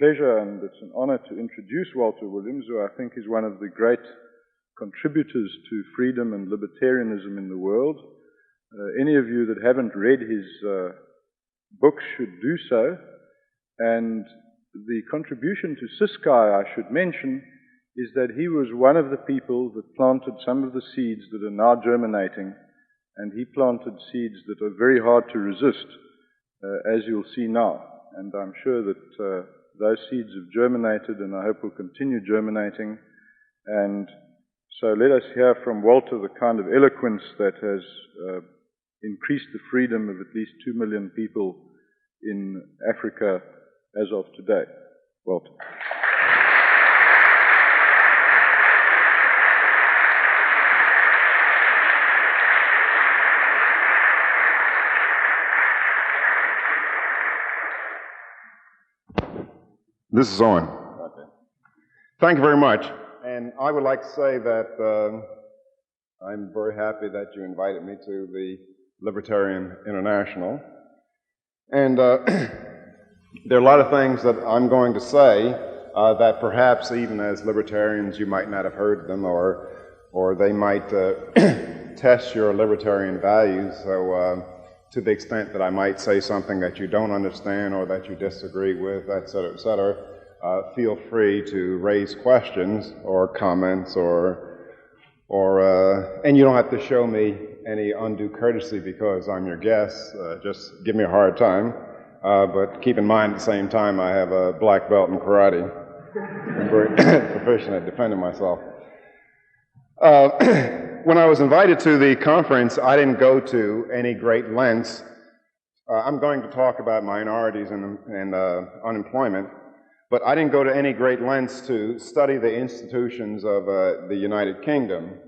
pleasure and it's an honor to introduce Walter Williams, who I think is one of the great contributors to freedom and libertarianism in the world. Any of you that haven't read his books should do so. And the contribution to Siskai, I should mention, is that he was one of the people that planted some of the seeds that are now germinating, and he planted seeds that are very hard to resist, as you'll see now. And I'm sure that those seeds have germinated, and I hope will continue germinating. And so let us hear from Walter the kind of eloquence that has increased the freedom of at least 2 million people in Africa as of today. Walter. This is on. Okay. Thank you very much. And I would like to say that I'm very happy that you invited me to the Libertarian International. And there are a lot of things that I'm going to say that perhaps even as libertarians you might not have heard them, or they might test your libertarian values. So to the extent that I might say something that you don't understand or that you disagree with, et cetera, feel free to raise questions or comments and you don't have to show me any undue courtesy because I'm your guest. Just give me a hard time. But keep in mind at the same time I have a black belt in karate. I'm very proficient at defending myself. When I was invited to the conference, I didn't go to any great lengths. I'm going to talk about minorities and unemployment, but I didn't go to any great lengths to study the institutions of the United Kingdom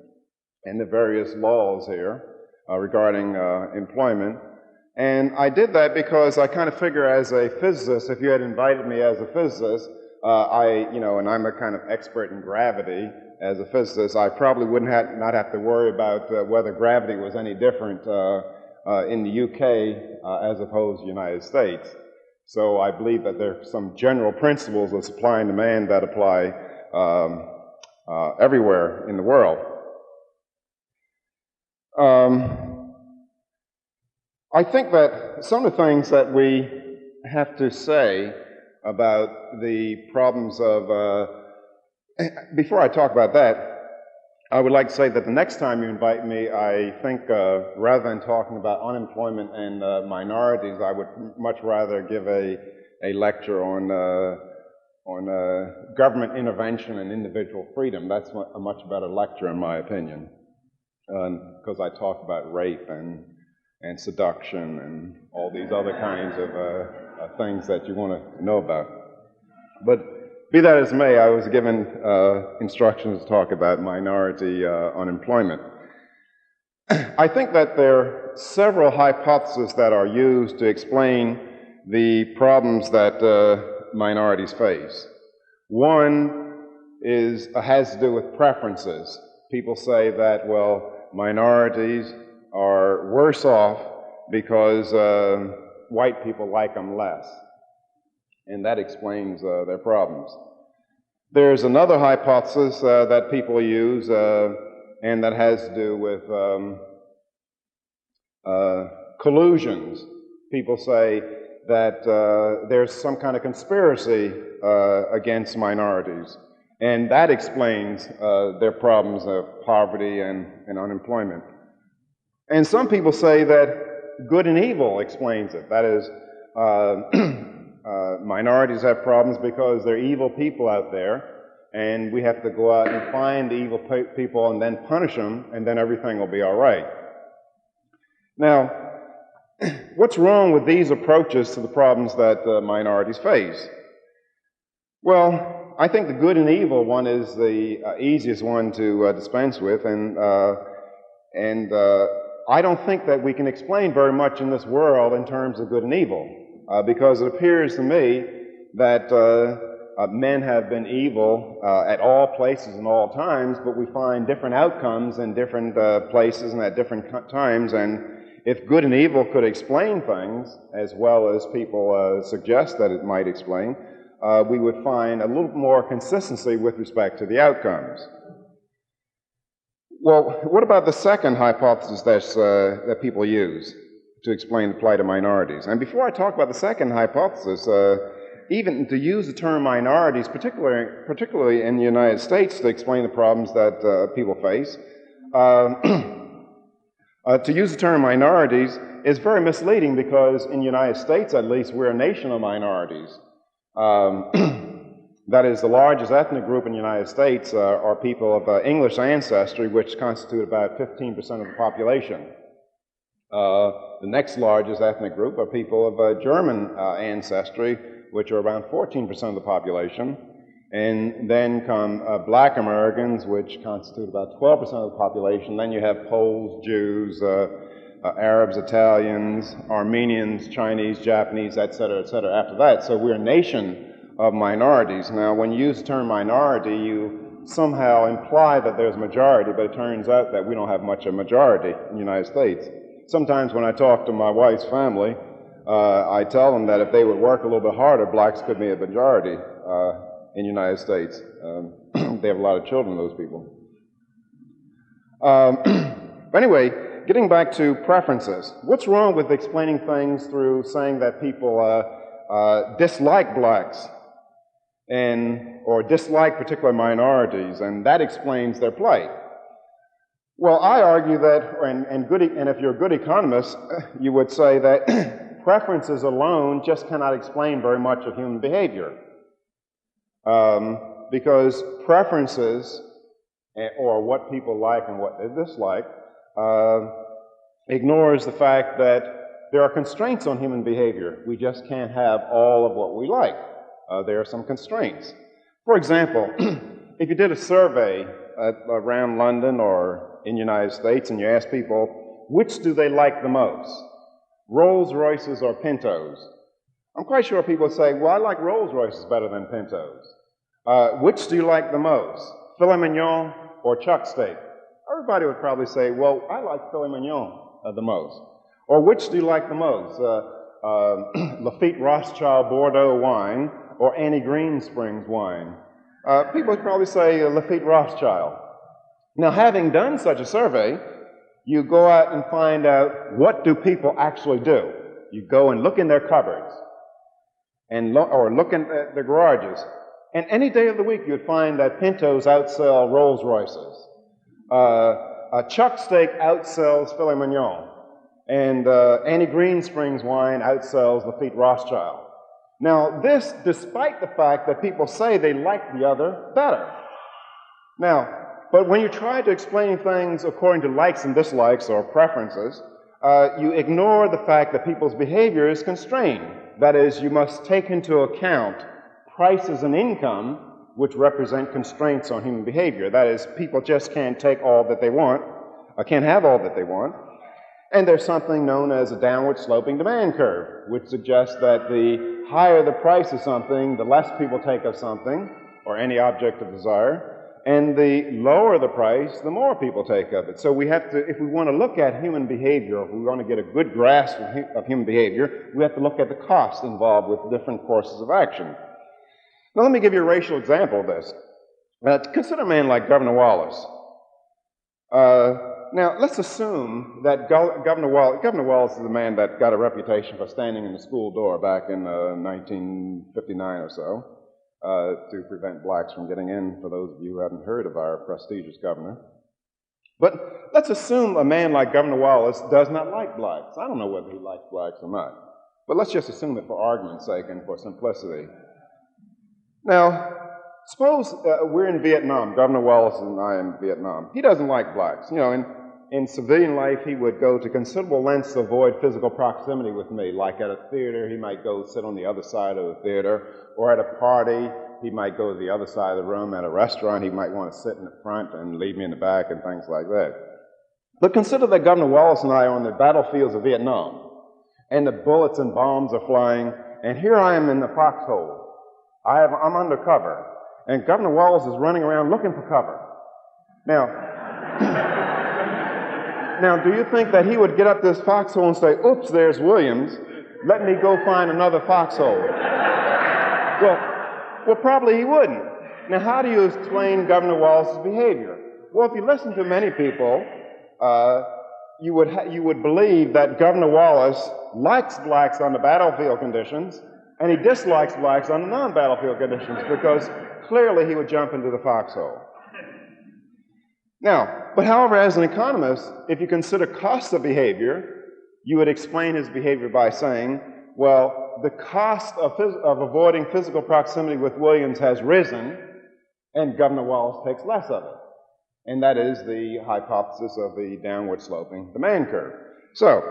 and the various laws here regarding employment. And I did that because I kind of figure as a physicist, if you had invited me as a physicist, and I'm a kind of expert in gravity as a physicist, I probably wouldn't not have to worry about whether gravity was any different in the UK as opposed to the United States. So I believe that there are some general principles of supply and demand that apply everywhere in the world. I think that some of the things that we have to say about the problems of, before I talk about that, I would like to say that the next time you invite me, I think rather than talking about unemployment and minorities, I would much rather give a lecture on government intervention and individual freedom. That's a much better lecture in my opinion, because I talk about rape and seduction and all these other kinds of things that you want to know about. But be that as may, I was given instructions to talk about minority unemployment. I think that there are several hypotheses that are used to explain the problems that minorities face. One has to do with preferences. People say that, well, minorities are worse off because white people like them less. And that explains their problems. There's another hypothesis that people use, and that has to do with collusions. People say that there's some kind of conspiracy against minorities, and that explains their problems of poverty and unemployment. And some people say that good and evil explains it. That is, minorities have problems because there are evil people out there, and we have to go out and find the evil people and then punish them, and then everything will be all right. Now, what's wrong with these approaches to the problems that minorities face? Well, I think the good and evil one is the easiest one to dispense with, and I don't think that we can explain very much in this world in terms of good and evil. Because it appears to me that men have been evil at all places and all times, but we find different outcomes in different places and at different times. And if good and evil could explain things as well as people suggest that it might explain, we would find a little more consistency with respect to the outcomes. Well, what about the second hypothesis that people use to explain the plight of minorities? And before I talk about the second hypothesis, even to use the term minorities, particularly in the United States, to explain the problems that people face, to use the term minorities is very misleading because in the United States, at least, we're a nation of minorities. That is, the largest ethnic group in the United States are people of English ancestry, which constitute about 15% of the population. The next largest ethnic group are people of German ancestry, which are around 14% of the population. And then come black Americans, which constitute about 12% of the population. Then you have Poles, Jews, Arabs, Italians, Armenians, Chinese, Japanese, et cetera, after that. So we're a nation of minorities. Now, when you use the term minority, you somehow imply that there's a majority, but it turns out that we don't have much of a majority in the United States. Sometimes when I talk to my wife's family, I tell them that if they would work a little bit harder, blacks could be a majority in the United States. They have a lot of children, those people. But anyway, getting back to preferences. What's wrong with explaining things through saying that people dislike blacks or dislike particular minorities, and that explains their plight? Well, I argue that, and if you're a good economist, you would say that preferences alone just cannot explain very much of human behavior. Because preferences, or what people like and what they dislike, ignores the fact that there are constraints on human behavior. We just can't have all of what we like. There are some constraints. For example, if you did a survey around London or in the United States and you asked people, which do they like the most? Rolls Royces or Pintos? I'm quite sure people say, well, I like Rolls Royces better than Pintos. Which do you like the most? Filet mignon or chuck steak? Everybody would probably say, well, I like filet mignon the most. Or which do you like the most? Lafite Rothschild Bordeaux wine or Annie Green Springs wine? People would probably say Lafite Rothschild. Now, having done such a survey, you go out and find out what do people actually do. You go and look in their cupboards or look in their garages. And any day of the week, you'd find that Pintos outsell Rolls Royces. A chuck steak outsells filet mignon. And Annie Green Springs wine outsells Lafite Rothschild. Now, this despite the fact that people say they like the other better. Now, but when you try to explain things according to likes and dislikes or preferences, you ignore the fact that people's behavior is constrained. That is, you must take into account prices and income, which represent constraints on human behavior. That is, people just can't take all that they want, can't have all that they want. And there's something known as a downward sloping demand curve, which suggests that the higher the price of something, the less people take of something, or any object of desire, and the lower the price, the more people take of it. So we have to, if we want to look at human behavior, if we want to get a good grasp of human behavior, we have to look at the cost involved with different courses of action. Now, let me give you a racial example of this. Consider a man like Governor Wallace. Now, let's assume that Governor Wallace is a man that got a reputation for standing in the school door back in 1959 or so to prevent blacks from getting in, for those of you who haven't heard of our prestigious governor. But let's assume a man like Governor Wallace does not like blacks. I don't know whether he likes blacks or not. But let's just assume it for argument's sake and for simplicity. Now, suppose we're in Vietnam. Governor Wallace and I in Vietnam. He doesn't like blacks. You know, in civilian life, he would go to considerable lengths to avoid physical proximity with me. Like at a theater, he might go sit on the other side of the theater. Or at a party, he might go to the other side of the room. At a restaurant, he might want to sit in the front and leave me in the back and things like that. But consider that Governor Wallace and I are on the battlefields of Vietnam. And the bullets and bombs are flying. And here I am in the foxhole. I'm under cover, and Governor Wallace is running around looking for cover. Now, do you think that he would get up this foxhole and say, oops, there's Williams, let me go find another foxhole? Well, Well, probably he wouldn't. Now, how do you explain Governor Wallace's behavior? Well, if you listen to many people, you would believe that Governor Wallace likes blacks on the battlefield conditions, and he dislikes blacks on the non-battlefield conditions, because clearly he would jump into the foxhole. Now, but however, as an economist, if you consider cost of behavior, you would explain his behavior by saying, well, the cost of avoiding physical proximity with Williams has risen, and Governor Wallace takes less of it. And that is the hypothesis of the downward sloping demand curve. So,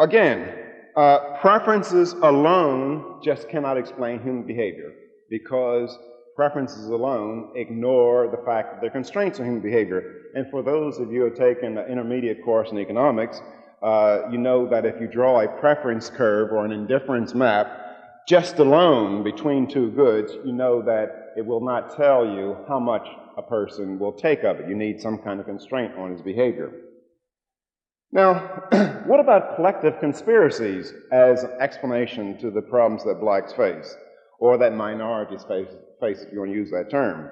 again, preferences alone just cannot explain human behavior, because preferences alone ignore the fact that there are constraints on human behavior. And for those of you who have taken an intermediate course in economics, you know that if you draw a preference curve or an indifference map just alone between two goods, you know that it will not tell you how much a person will take of it. You need some kind of constraint on his behavior. Now, what about collective conspiracies as an explanation to the problems that blacks face, or that minorities face, if you want to use that term?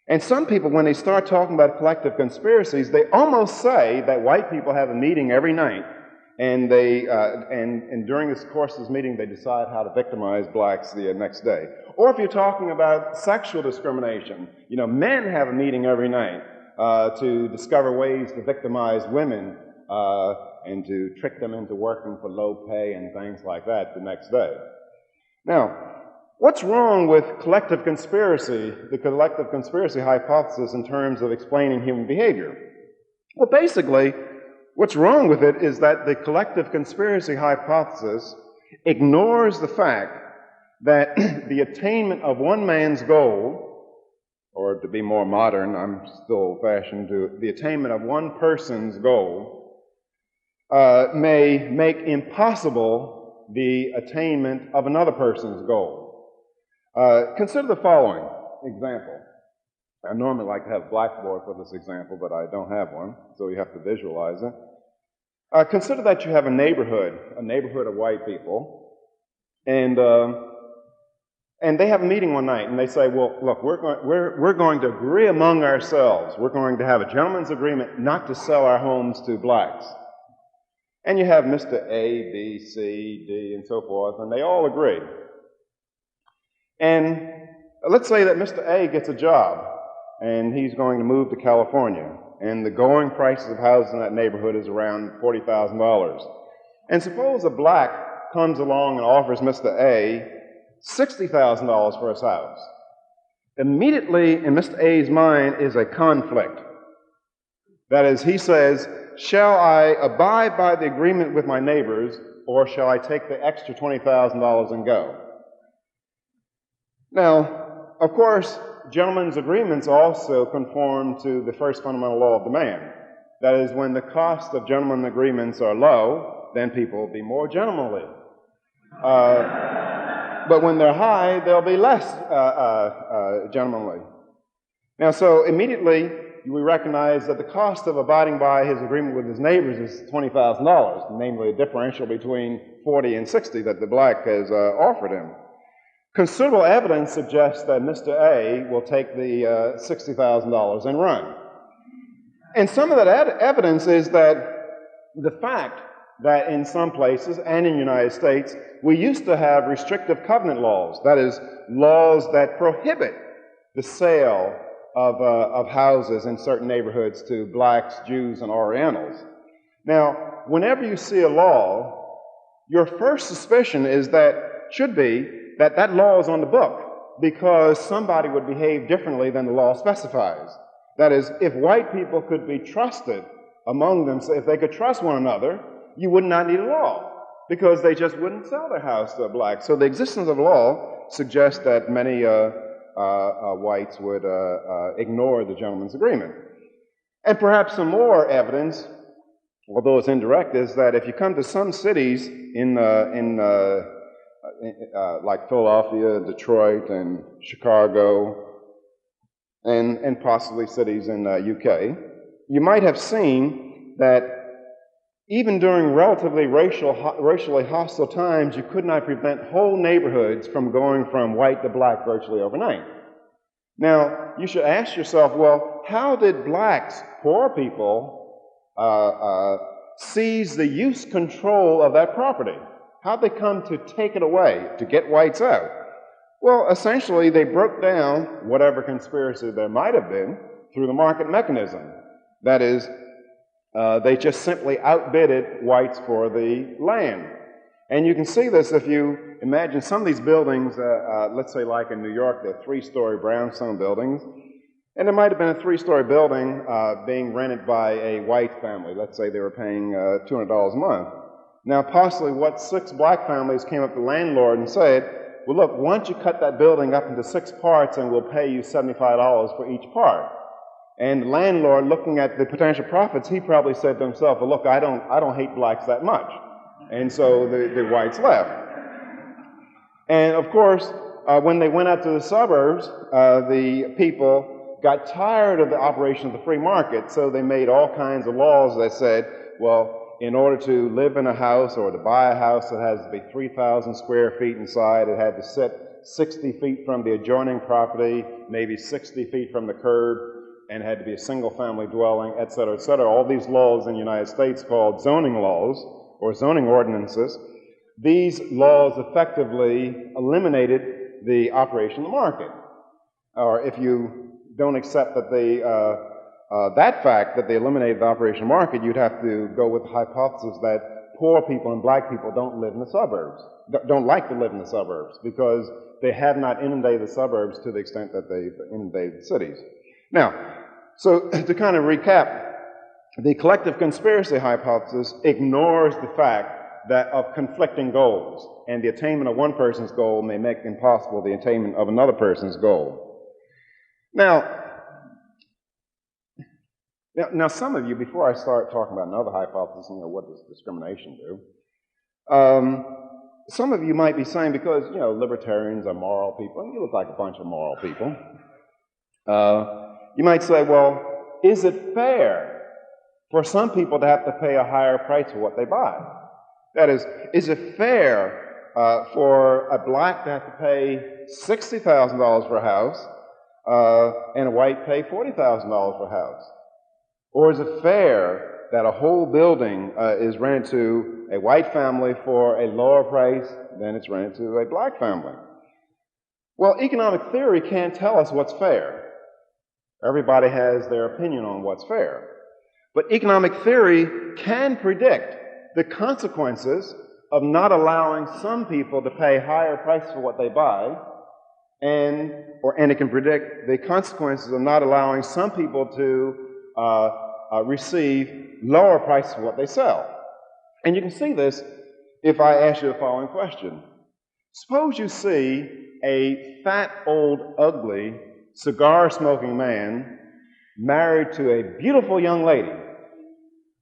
And some people, when they start talking about collective conspiracies, they almost say that white people have a meeting every night, and and during this course of this meeting, they decide how to victimize blacks the next day. Or if you're talking about sexual discrimination, you know, men have a meeting every night to discover ways to victimize women and to trick them into working for low pay and things like that the next day. Now, what's wrong with collective conspiracy, the collective conspiracy hypothesis in terms of explaining human behavior? Well, basically, what's wrong with it is that the collective conspiracy hypothesis ignores the fact that the attainment of one man's goal, or to be more modern, I'm still old-fashioned, the attainment of one person's goal may make impossible the attainment of another person's goal. Consider the following example. I normally like to have a blackboard for this example, but I don't have one, so you have to visualize it. Consider that you have a neighborhood of white people, and they have a meeting one night, and they say, well, look, we're going to agree among ourselves. We're going to have a gentleman's agreement not to sell our homes to blacks. And you have Mr. A, B, C, D, and so forth, and they all agree. And let's say that Mr. A gets a job, and he's going to move to California, and the going prices of houses in that neighborhood is around $40,000. And suppose a black comes along and offers Mr. A $60,000 for his house. Immediately in Mr. A's mind is a conflict. That is, he says, shall I abide by the agreement with my neighbors, or shall I take the extra $20,000 and go? Now, of course, gentlemen's agreements also conform to the first fundamental law of demand. That is, when the cost of gentlemen's agreements are low, then people will be more gentlemanly. But when they're high, they'll be less gentlemanly. Now, so immediately, we recognize that the cost of abiding by his agreement with his neighbors is $20,000, namely a differential between 40 and 60 that the black has offered him. Considerable evidence suggests that Mr. A will take the $60,000 and run. And some of that evidence is that the fact that in some places and in the United States, we used to have restrictive covenant laws, that is, laws that prohibit the sale of houses in certain neighborhoods to blacks, Jews, and Orientals. Now, whenever you see a law, your first suspicion should be that that law is on the book because somebody would behave differently than the law specifies. That is, if white people could be trusted among them, so if they could trust one another, you would not need a law because they just wouldn't sell their house to a black. So the existence of law suggests that many whites would ignore the gentleman's agreement. And perhaps some more evidence, although it's indirect, is that if you come to some cities like Philadelphia, Detroit, and Chicago, and possibly cities in UK, you might have seen that even during relatively racially hostile times, you could not prevent whole neighborhoods from going from white to black virtually overnight. Now, you should ask yourself, well, how did blacks, poor people, seize the use control of that property? How'd they come to take it away, to get whites out? Well, essentially, they broke down whatever conspiracy there might have been through the market mechanism. That is, they just simply outbidded whites for the land. And you can see this if you imagine some of these buildings, let's say like in New York, they're three-story brownstone buildings, and there might have been a three-story building being rented by a white family. Let's say they were paying $200 a month. Now, possibly what 6 black families came up to the landlord and said, well, look, why don't you cut that building up into 6 parts and we'll pay you $75 for each part? And the landlord, looking at the potential profits, he probably said to himself, well, look, I don't hate blacks that much. And so the whites left. And of course, when they went out to the suburbs, the people got tired of the operation of the free market, so they made all kinds of laws that said, well, in order to live in a house or to buy a house, it has to be 3,000 square feet inside. It had to sit 60 feet from the adjoining property, maybe 60 feet from the curb, and it had to be a single-family dwelling, et cetera, et cetera. All these laws in the United States called zoning laws or zoning ordinances. These laws effectively eliminated the operation of the market. Or if you don't accept that that fact that they eliminated the operation market, you'd have to go with the hypothesis that poor people and black people don't live in the suburbs, don't like to live in the suburbs because they have not inundated the suburbs to the extent that they've inundated the cities. Now, so to kind of recap, the collective conspiracy hypothesis ignores the fact that of conflicting goals, and the attainment of one person's goal may make impossible the attainment of another person's goal. Now, some of you, before I start talking about another hypothesis, what does discrimination do? Some of you might be saying, because, libertarians are moral people, and you look like a bunch of moral people, you might say, well, is it fair for some people to have to pay a higher price for what they buy? That is it fair for a black to have to pay $60,000 for a house and a white pay $40,000 for a house? Or is it fair that a whole building is rented to a white family for a lower price than it's rented to a black family? Well, economic theory can't tell us what's fair. Everybody has their opinion on what's fair. But economic theory can predict the consequences of not allowing some people to pay higher prices for what they buy, and it can predict the consequences of not allowing some people to receive lower prices for what they sell. And you can see this if I ask you the following question. Suppose you see a fat, old, ugly, cigar-smoking man married to a beautiful young lady.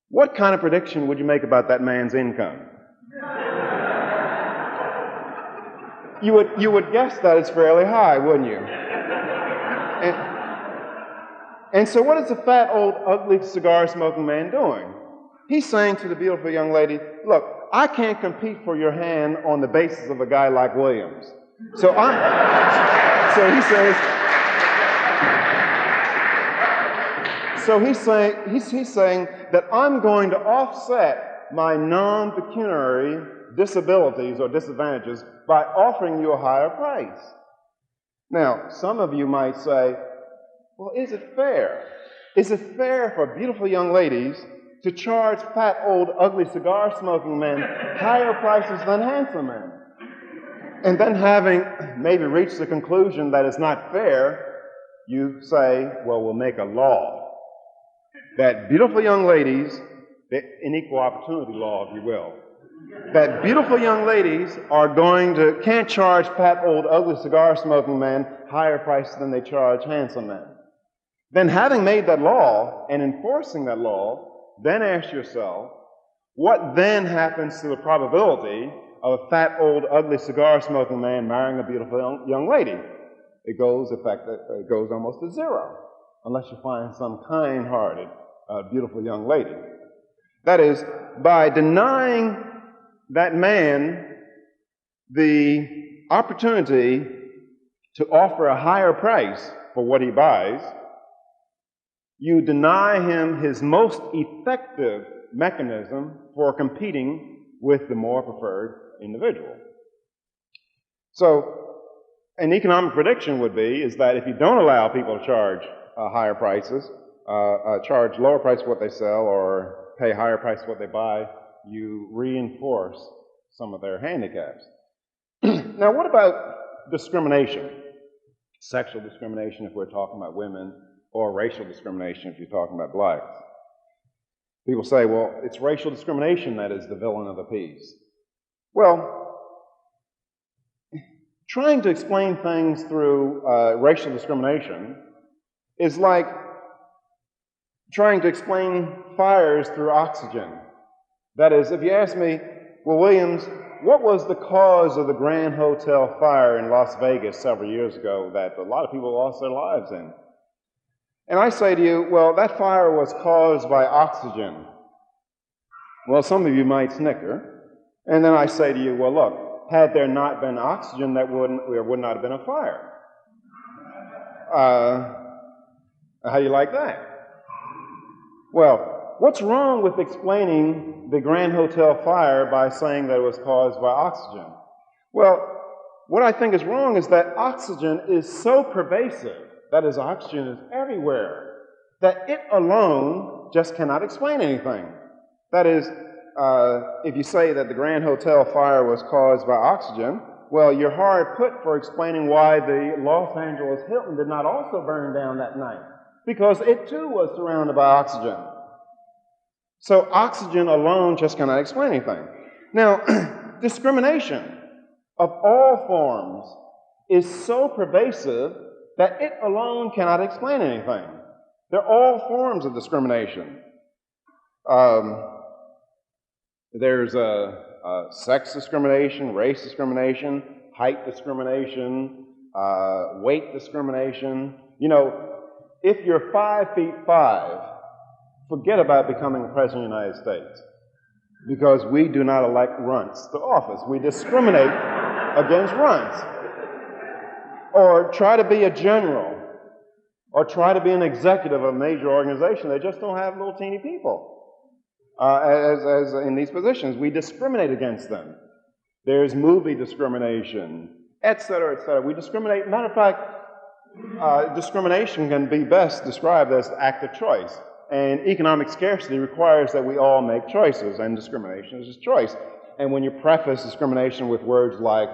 What kind of prediction would you make about that man's income? You would guess that it's fairly high, wouldn't you? And so what is the fat, old, ugly, cigar-smoking man doing? He's saying to the beautiful young lady, look, I can't compete for your hand on the basis of a guy like Williams. So he's saying that I'm going to offset my non-pecuniary disabilities or disadvantages by offering you a higher price. Now, some of you might say, well, is it fair? Is it fair for beautiful young ladies to charge fat, old, ugly, cigar-smoking men higher prices than handsome men? And then having maybe reached the conclusion that it's not fair, you say, well, we'll make a law that beautiful young ladies, an equal opportunity law, if you will, that beautiful young ladies can't charge fat, old, ugly, cigar-smoking men higher prices than they charge handsome men. Then having made that law and enforcing that law, then ask yourself, what then happens to the probability of a fat, old, ugly, cigar-smoking man marrying a beautiful young lady? It goes almost to zero, unless you find some kind-hearted, beautiful young lady. That is, by denying that man the opportunity to offer a higher price for what he buys, you deny him his most effective mechanism for competing with the more preferred individual. So, an economic prediction would be is that if you don't allow people to charge higher prices, charge lower price for what they sell or pay higher price for what they buy, you reinforce some of their handicaps. Now, what about discrimination? Sexual discrimination if we're talking about women, or racial discrimination if you're talking about blacks. People say, well, it's racial discrimination that is the villain of the piece. Well, trying to explain things through racial discrimination is like trying to explain fires through oxygen. That is, if you ask me, well, Williams, what was the cause of the Grand Hotel fire in Las Vegas several years ago that a lot of people lost their lives in? And I say to you, well, that fire was caused by oxygen. Well, some of you might snicker. And then I say to you, well, look, had there not been oxygen, there would not have been a fire. How do you like that? Well, what's wrong with explaining the Grand Hotel fire by saying that it was caused by oxygen? Well, what I think is wrong is that oxygen is so pervasive, that is, oxygen is everywhere, that it alone just cannot explain anything. That is, if you say that the Grand Hotel fire was caused by oxygen, well, you're hard put for explaining why the Los Angeles Hilton did not also burn down that night, because it too was surrounded by oxygen. So oxygen alone just cannot explain anything. Now, discrimination of all forms is so pervasive that it alone cannot explain anything. They're all forms of discrimination. There's sex discrimination, race discrimination, height discrimination, weight discrimination. You know, if you're 5'5", forget about becoming president of the United States, because we do not elect runts to office. We discriminate against runts. Or try to be a general, or try to be an executive of a major organization. They just don't have little teeny people as in these positions. We discriminate against them. There's movie discrimination, et cetera, et cetera. We discriminate. Matter of fact, discrimination can be best described as active choice. And economic scarcity requires that we all make choices, and discrimination is just choice. And when you preface discrimination with words like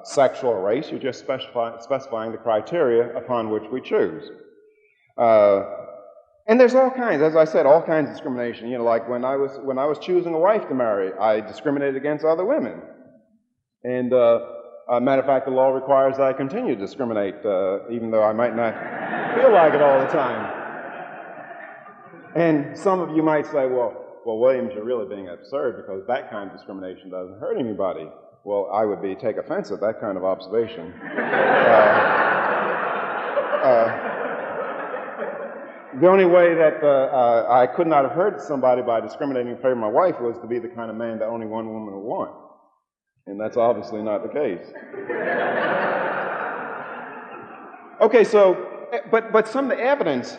sexual or race, you're just specifying the criteria upon which we choose. And there's all kinds, as I said, all kinds of discrimination. You know, like when I was choosing a wife to marry, I discriminated against other women. And matter of fact, the law requires that I continue to discriminate, even though I might not feel like it all the time. And some of you might say, well, Williams, you're really being absurd because that kind of discrimination doesn't hurt anybody. Well, I would take offense at that kind of observation. The only way that I could not have hurt somebody by discriminating in favor of my wife was to be the kind of man that only one woman would want. And that's obviously not the case. Okay, so, but some of the evidence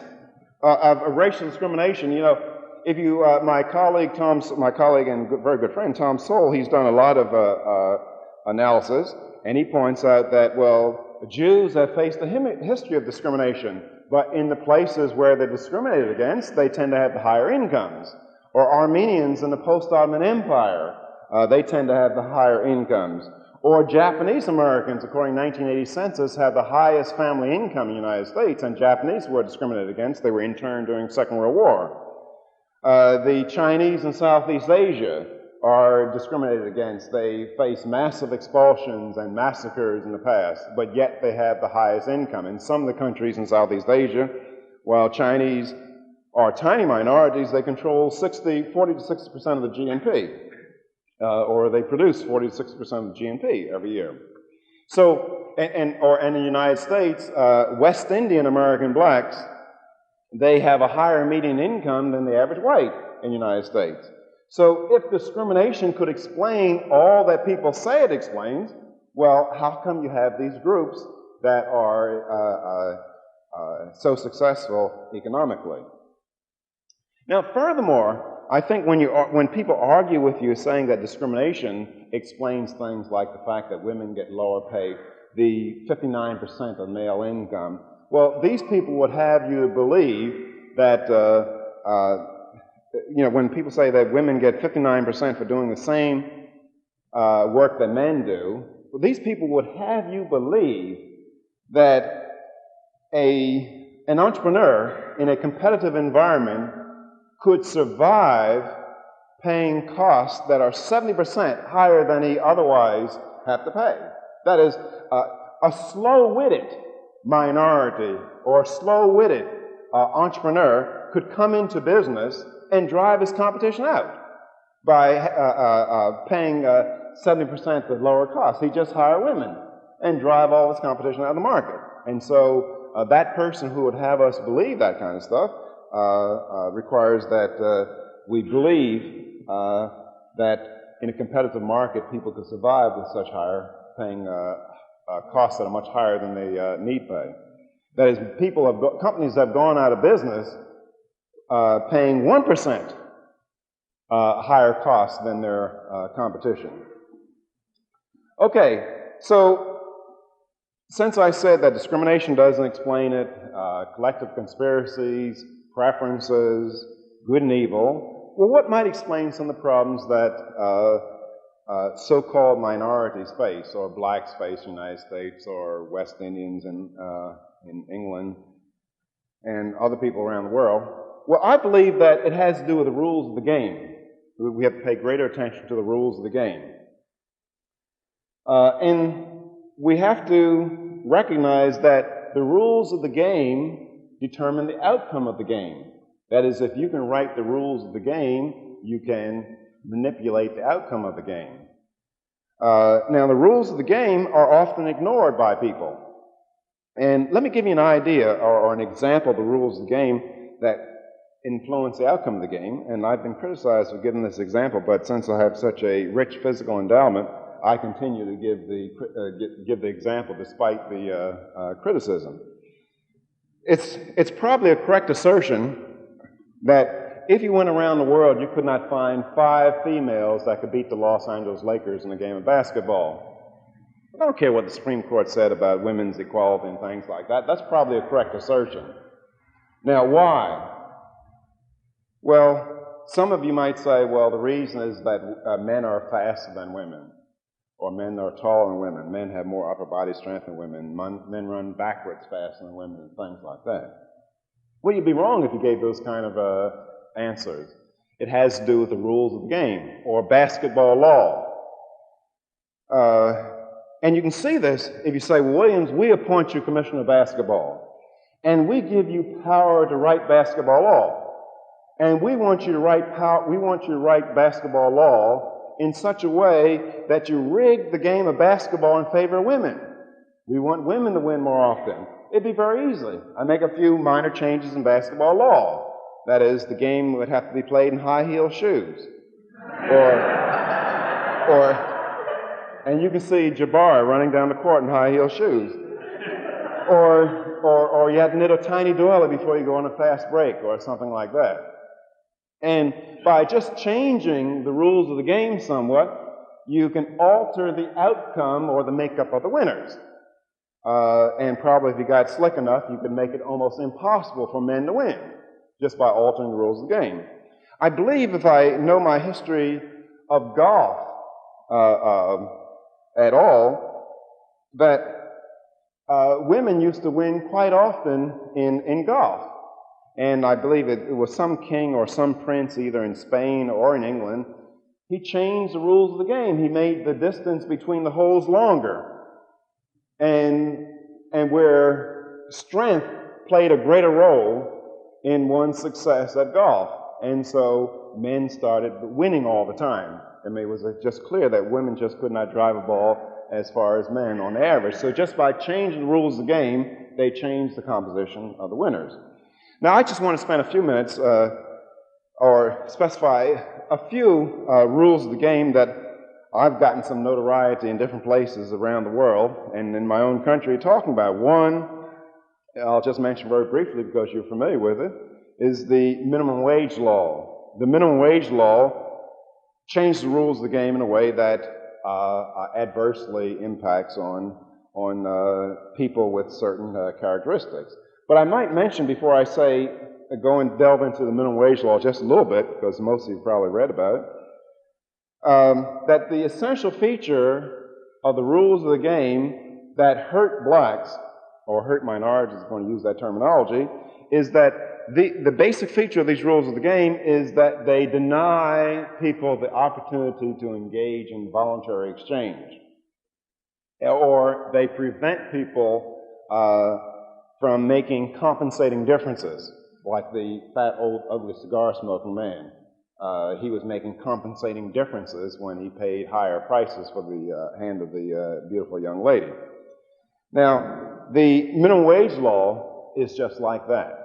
of racial discrimination, you know, if you, my colleague and very good friend Tom Sowell, he's done a lot of analysis, and he points out that, well, Jews have faced a history of discrimination, but in the places where they're discriminated against, they tend to have the higher incomes. Or Armenians in the post-Ottoman Empire, they tend to have the higher incomes. Or Japanese Americans, according to the 1980 census, have the highest family income in the United States, and Japanese were discriminated against. They were interned during the Second World War. The Chinese in Southeast Asia are discriminated against. They face massive expulsions and massacres in the past, but yet they have the highest income. In some of the countries in Southeast Asia, while Chinese are tiny minorities, they control 40 to 60% of the GNP, or they produce 40 to 60% of the GNP every year. So, and in the United States, West Indian American blacks, they have a higher median income than the average white. in the United States. So if discrimination could explain all that people say it explains, well, how come you have these groups that are so successful economically? Now, furthermore, I think when people argue with you saying that discrimination explains things like the fact that women get lower pay, the 59% of male income, well, these people would have you believe that, when people say that women get 59% for doing the same work that men do, well, these people would have you believe that an entrepreneur in a competitive environment could survive paying costs that are 70% higher than he otherwise have to pay. That is, a slow-witted minority or a slow-witted entrepreneur could come into business and drive his competition out by paying 70% the lower cost. He just hire women and drive all his competition out of the market. And so that person who would have us believe that kind of stuff requires that we believe that in a competitive market people could survive with such higher paying costs that are much higher than they need pay. That is, companies have gone out of business paying 1% higher costs than their competition. Okay, so since I said that discrimination doesn't explain it, collective conspiracies, preferences, good and evil, well, what might explain some of the problems that so-called minorities face, or blacks face in the United States, or West Indians in England, and other people around the world? Well, I believe that it has to do with the rules of the game. We have to pay greater attention to the rules of the game. And we have to recognize that the rules of the game determine the outcome of the game. That is, if you can write the rules of the game, you can manipulate the outcome of the game. Now, the rules of the game are often ignored by people. And let me give you an idea or an example of the rules of the game that influence the outcome of the game. And I've been criticized for giving this example, but since I have such a rich physical endowment, I continue to give the example despite the criticism. It's probably a correct assertion that if you went around the world, you could not find 5 females that could beat the Los Angeles Lakers in a game of basketball. I don't care what the Supreme Court said about women's equality and things like that. That's probably a correct assertion. Now, why? Well, some of you might say, well, the reason is that men are faster than women, or men are taller than women. Men have more upper body strength than women. Men run backwards faster than women, and things like that. Well, you'd be wrong if you gave those kind of answers. It has to do with the rules of the game, or basketball law. And you can see this if you say, well, Williams, we appoint you commissioner of basketball, and we give you power to write basketball law. And we want you to write basketball law in such a way that you rig the game of basketball in favor of women. We want women to win more often. It'd be very easy. I make a few minor changes in basketball law. That is, the game would have to be played in high-heel shoes. And you can see Jabbar running down the court in high-heel shoes. Or you have to knit a tiny doily before you go on a fast break, or something like that. And by just changing the rules of the game somewhat, you can alter the outcome or the makeup of the winners. And probably if you got slick enough, you could make it almost impossible for men to win, just by altering the rules of the game. I believe, if I know my history of golf at all, that women used to win quite often in golf. And I believe it was some king or some prince, either in Spain or in England, he changed the rules of the game. He made the distance between the holes longer. And where strength played a greater role in one's success at golf. And so men started winning all the time. And it was just clear that women just could not drive a ball as far as men on average. So just by changing the rules of the game, they changed the composition of the winners. Now, I just want to spend a few minutes or specify a few rules of the game that I've gotten some notoriety in different places around the world and in my own country talking about. One, I'll just mention very briefly because you're familiar with it, is the minimum wage law. The minimum wage law changed the rules of the game in a way that adversely impacts on people with certain characteristics. But I might mention before I say, go and delve into the minimum wage law just a little bit, because most of you probably read about it, that the essential feature of the rules of the game that hurt blacks, or hurt minorities, if you want to use that terminology, is that the basic feature of these rules of the game is that they deny people the opportunity to engage in voluntary exchange, or they prevent people from making compensating differences, like the fat, old, ugly cigar-smoking man. He was making compensating differences when he paid higher prices for the hand of the beautiful young lady. Now, the minimum wage law is just like that.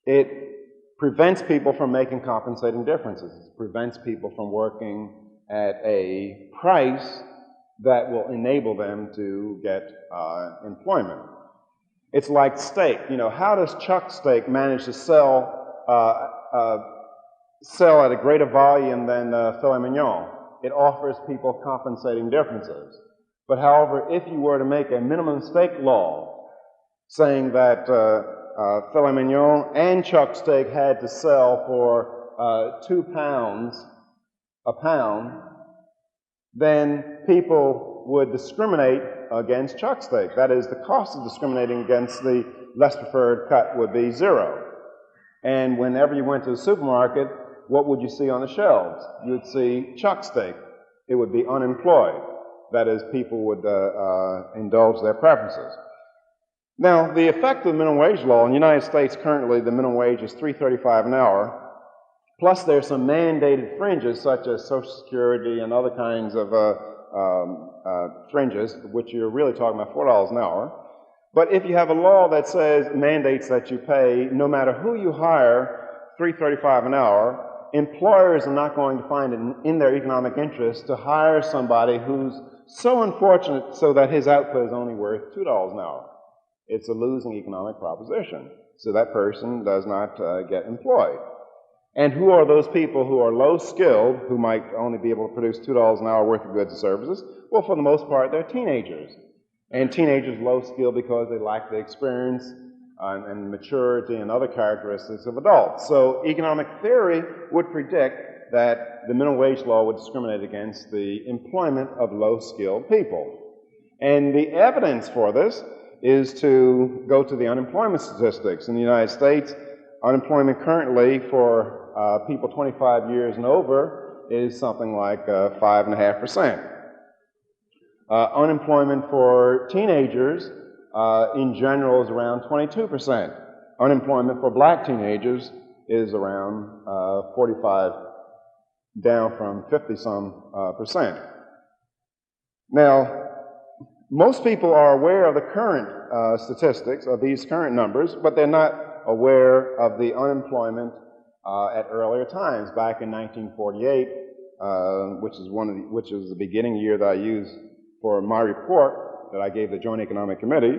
It prevents people from making compensating differences. It prevents people from working at a price that will enable them to get employment. It's like steak. You know, how does Chuck Steak manage to sell at a greater volume than filet mignon? It offers people compensating differences. But however, if you were to make a minimum steak law saying that filet mignon and Chuck Steak had to sell for 2 pounds a pound, then people would discriminate against Chuck Steak. That is, the cost of discriminating against the less preferred cut would be 0. And whenever you went to the supermarket, what would you see on the shelves? You'd see Chuck Steak. It would be unemployed. That is, people would indulge their preferences. Now, the effect of the minimum wage law in the United States currently, the minimum wage is $3.35 an hour, plus there's some mandated fringes such as Social Security and other kinds of fringes, which you're really talking about $4 an hour. But if you have a law that says, mandates that you pay, no matter who you hire, $3.35 an hour, employers are not going to find it in their economic interest to hire somebody who's so unfortunate so that his output is only worth $2 an hour. It's a losing economic proposition. So that person does not get employed. And who are those people who are low-skilled, who might only be able to produce $2 an hour worth of goods and services? Well, for the most part, they're teenagers. And teenagers low-skilled because they lack the experience and maturity and other characteristics of adults. So economic theory would predict that the minimum wage law would discriminate against the employment of low-skilled people. And the evidence for this is to go to the unemployment statistics. In the United States, unemployment currently for people 25 years and over is something like 5.5%. Unemployment for teenagers in general is around 22%. Unemployment for black teenagers is around 45, down from 50-some%. Now, most people are aware of the current statistics, of these current numbers, but they're not aware of the unemployment at earlier times. Back in 1948, which is the beginning year that I used for my report that I gave the Joint Economic Committee,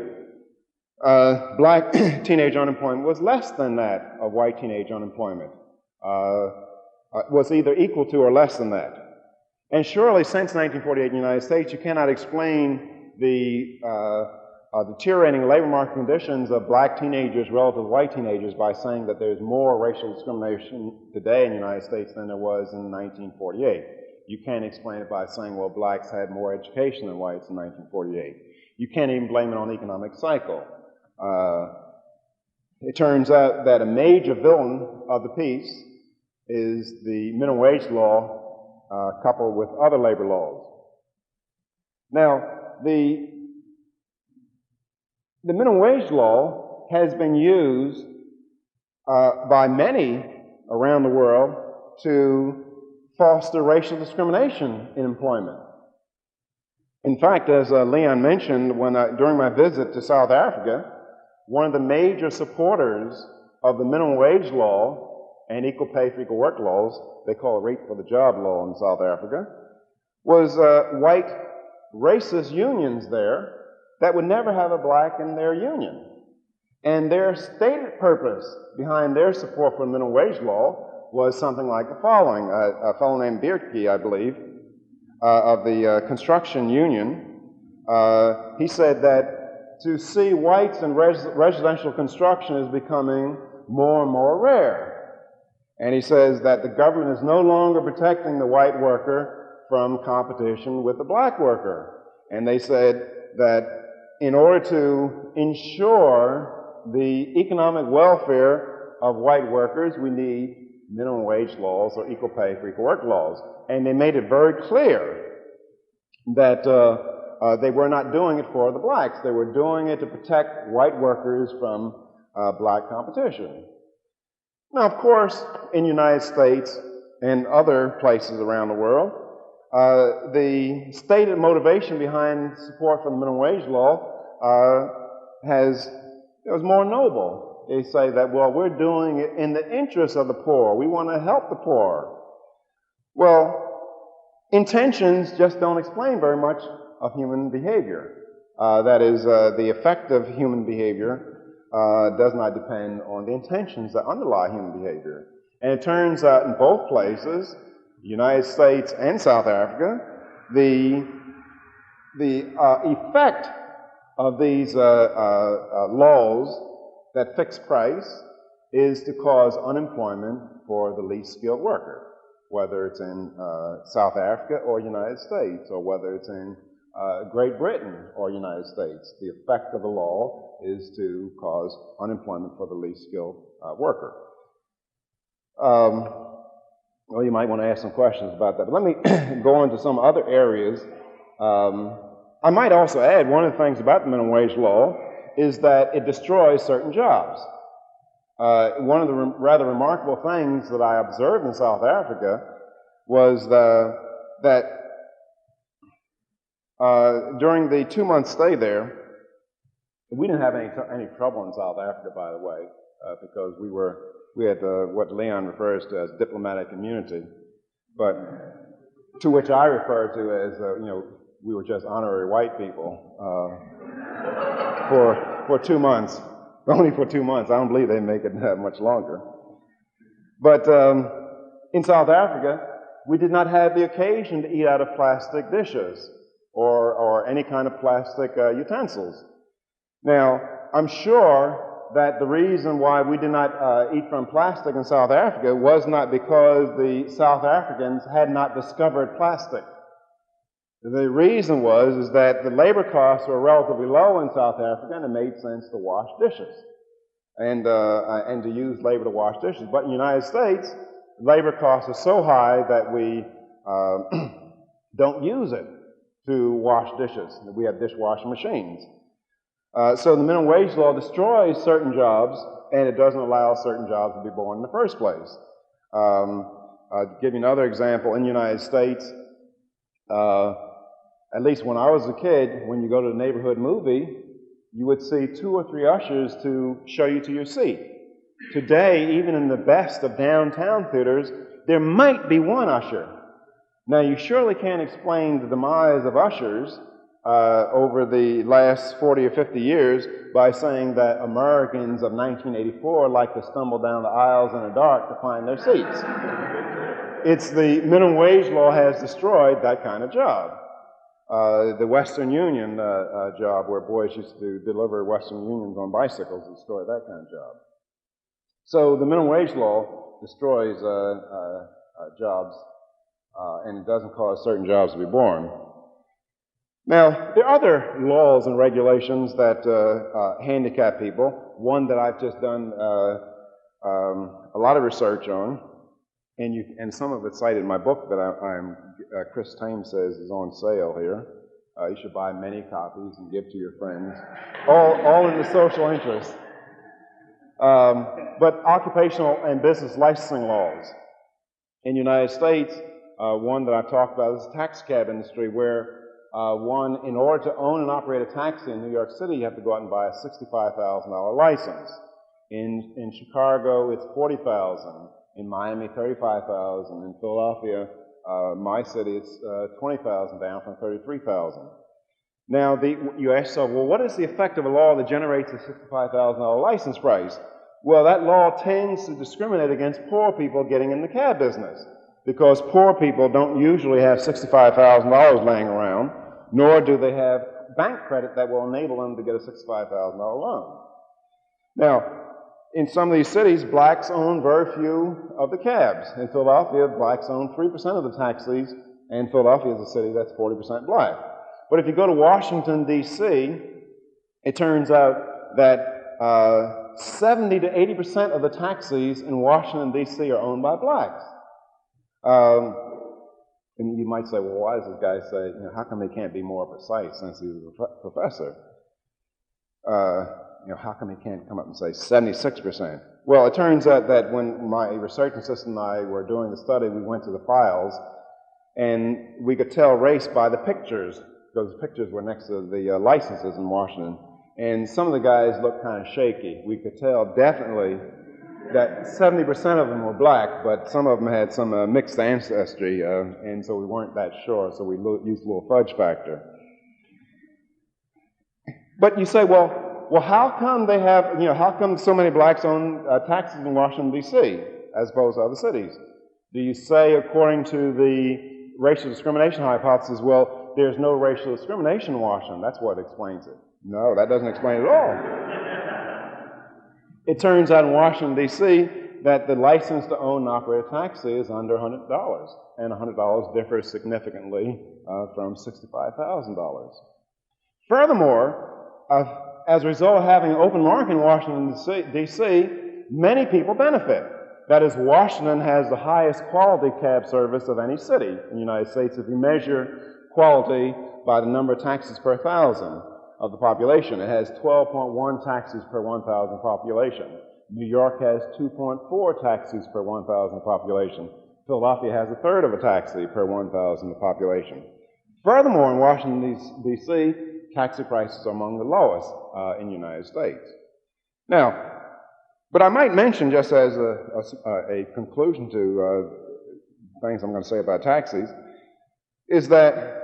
black teenage unemployment was less than that of white teenage unemployment. Was either equal to or less than that. And surely since 1948 in the United States, you cannot explain the deteriorating labor market conditions of black teenagers relative to white teenagers by saying that there's more racial discrimination today in the United States than there was in 1948. You can't explain it by saying, well, blacks had more education than whites in 1948. You can't even blame it on the economic cycle. It turns out that a major villain of the piece is the minimum wage law coupled with other labor laws. Now, the minimum wage law has been used by many around the world to foster racial discrimination in employment. In fact, as Leon mentioned, during my visit to South Africa, one of the major supporters of the minimum wage law and equal pay for equal work laws, they call it rate for the job law in South Africa, was white racist unions there that would never have a black in their union. And their stated purpose behind their support for minimum wage law was something like the following. A fellow named Bierke, I believe, of the construction union, he said that to see whites in residential construction is becoming more and more rare. And he says that the government is no longer protecting the white worker from competition with the black worker. And they said that in order to ensure the economic welfare of white workers, we need minimum wage laws or equal pay for equal work laws. And they made it very clear that they were not doing it for the blacks. They were doing it to protect white workers from black competition. Now, of course, in the United States and other places around the world, the stated motivation behind support for the minimum wage law was more noble. They say that, well, we're doing it in the interest of the poor. We want to help the poor. Well, intentions just don't explain very much of human behavior. That is, the effect of human behavior does not depend on the intentions that underlie human behavior. And it turns out in both places, the United States and South Africa, the effect of these laws that fix price is to cause unemployment for the least skilled worker, whether it's in South Africa or United States, or whether it's in Great Britain or United States. The effect of the law is to cause unemployment for the least skilled worker. Well, you might want to ask some questions about that, but let me go into some other areas. I might also add one of the things about the minimum wage law is that it destroys certain jobs. One of the rather remarkable things that I observed in South Africa was that during the 2-month stay there, we didn't have any trouble in South Africa, by the way, because we had what Leon refers to as diplomatic immunity, but to which I refer to as we were just honorary white people for 2 months. Only for 2 months. I don't believe they make it much longer. But in South Africa, we did not have the occasion to eat out of plastic dishes or any kind of plastic utensils. Now, I'm sure that the reason why we did not eat from plastic in South Africa was not because the South Africans had not discovered plastic. The reason was that the labor costs were relatively low in South Africa, and it made sense to wash dishes and to use labor to wash dishes. But in the United States, labor costs are so high that we don't use it to wash dishes. We have dishwashing machines. So the minimum wage law destroys certain jobs, and it doesn't allow certain jobs to be born in the first place. I'll give you another example. In the United States, at least when I was a kid, when you go to the neighborhood movie, you would see 2 or 3 ushers to show you to your seat. Today, even in the best of downtown theaters, there might be 1 usher. Now, you surely can't explain the demise of ushers over the last 40 or 50 years by saying that Americans of 1984 like to stumble down the aisles in the dark to find their seats. It's the minimum wage law has destroyed that kind of job. The Western Union job, where boys used to deliver Western Unions on bicycles, destroyed that kind of job. So the minimum wage law destroys jobs, and it doesn't cause certain jobs to be born. Now, there are other laws and regulations that handicap people. One that I've just done a lot of research on, and some of it's cited in my book that Chris Tame says is on sale here. You should buy many copies and give to your friends, all in the social interest. But occupational and business licensing laws. In the United States, one that I've talked about is the taxi cab industry, where in order to own and operate a taxi in New York City, you have to go out and buy a $65,000 license. In Chicago, it's $40,000. In Miami, 35,000. In Philadelphia, my city, it's 20,000, down from 33,000. Now, you ask yourself, well, what is the effect of a law that generates a $65,000 license price? Well, that law tends to discriminate against poor people getting in the cab business, because poor people don't usually have $65,000 laying around, nor do they have bank credit that will enable them to get a $65,000 loan. Now, in some of these cities, blacks own very few of the cabs. In Philadelphia, blacks own 3% of the taxis, and Philadelphia is a city that's 40% black. But if you go to Washington, D.C., it turns out that 70 to 80% of the taxis in Washington, D.C. are owned by blacks. And you might say, well, why does this guy say, how come he can't be more precise since he's a professor? How come he can't come up and say 76%? Well, it turns out that when my research assistant and I were doing the study, we went to the files, and we could tell race by the pictures, because the pictures were next to the licenses in Washington. And some of the guys looked kind of shaky. We could tell definitely that 70% of them were black, but some of them had some mixed ancestry, and so we weren't that sure, so we used a little fudge factor. But you say, well, how come they have, how come so many blacks own taxis in Washington, D.C., as opposed to other cities? Do you say, according to the racial discrimination hypothesis, well, there's no racial discrimination in Washington? That's what explains it. No, that doesn't explain it at all. It turns out in Washington, D.C., that the license to own and operate a taxi is under $100, and $100 differs significantly from $65,000. Furthermore, as a result of having an open market in Washington, D.C., many people benefit. That is, Washington has the highest quality cab service of any city in the United States if you measure quality by the number of taxis per 1,000 of the population. It has 12.1 taxis per 1,000 population. New York has 2.4 taxis per 1,000 population. Philadelphia has a third of a taxi per 1,000 population. Furthermore, in Washington, D.C., taxi prices are among the lowest in the United States. Now, but I might mention, just as a conclusion to things I'm going to say about taxis, is that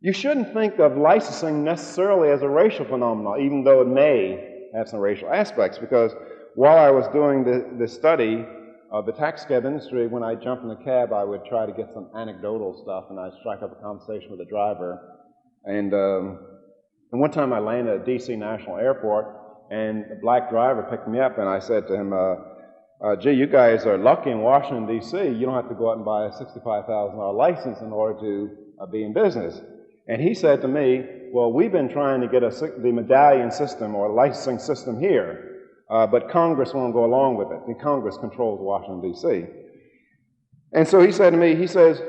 you shouldn't think of licensing necessarily as a racial phenomenon, even though it may have some racial aspects, because while I was doing the study of the taxi cab industry, when I jumped in a cab, I would try to get some anecdotal stuff, and I'd strike up a conversation with the driver. And one time I landed at D.C. National Airport, and a black driver picked me up, and I said to him, gee, you guys are lucky in Washington, D.C. You don't have to go out and buy a $65,000 license in order to be in business. And he said to me, well, we've been trying to get the medallion system or licensing system here, but Congress won't go along with it, and Congress controls Washington, D.C. And so he said to me, he says,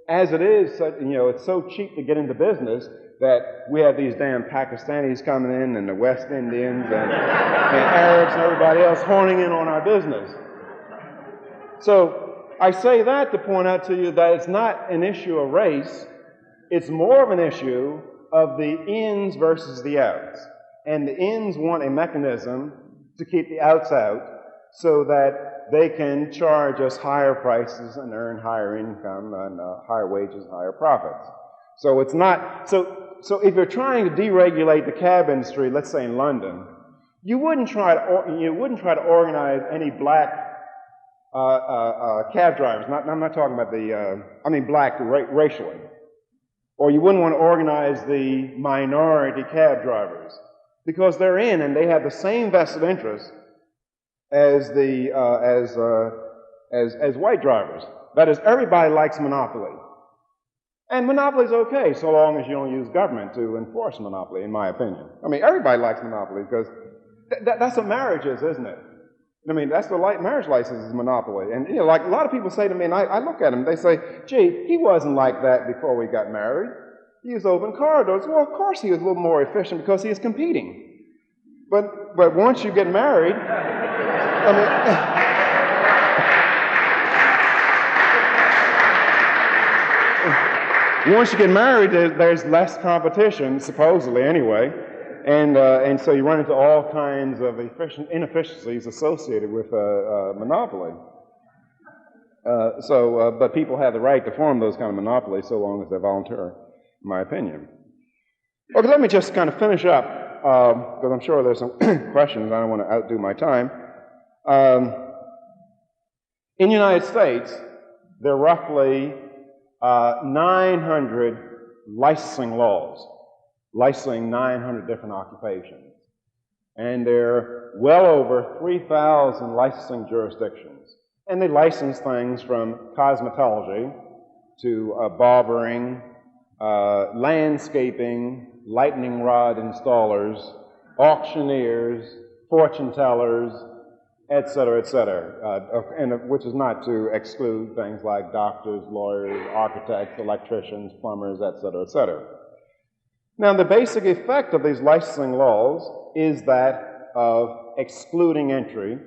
as it is, it's so cheap to get into business that we have these damn Pakistanis coming in and the West Indians and Arabs and everybody else horning in on our business. So I say that to point out to you that it's not an issue of race. It's more of an issue of the ins versus the outs. And the ins want a mechanism to keep the outs out so that they can charge us higher prices and earn higher income and higher wages, higher profits. So it's not, so if you're trying to deregulate the cab industry, let's say in London, you wouldn't try to organize any black cab drivers. I'm not talking about black racially. Or you wouldn't want to organize the minority cab drivers, because they're in and they have the same vested interest as white drivers. That is, everybody likes monopoly. And monopoly is okay so long as you don't use government to enforce monopoly, in my opinion. Everybody likes monopoly because that's what marriage is, isn't it? That's the marriage license is monopoly. And, like a lot of people say to me, and I look at them, they say, gee, he wasn't like that before we got married. He was open corridors. Well, of course he was a little more efficient because he was competing. But once you get married, once you get married, there's less competition, supposedly anyway. And so you run into all kinds of inefficiencies associated with monopoly. But people have the right to form those kind of monopolies so long as they're voluntary, in my opinion. Okay, let me just kind of finish up, because I'm sure there's some questions. I don't want to outdo my time. In the United States, there are roughly 900 licensing laws, licensing 900 different occupations. And there are well over 3,000 licensing jurisdictions. And they license things from cosmetology to barbering, landscaping, lightning rod installers, auctioneers, fortune tellers, et cetera, and which is not to exclude things like doctors, lawyers, architects, electricians, plumbers, et cetera. Now, the basic effect of these licensing laws is that of excluding entry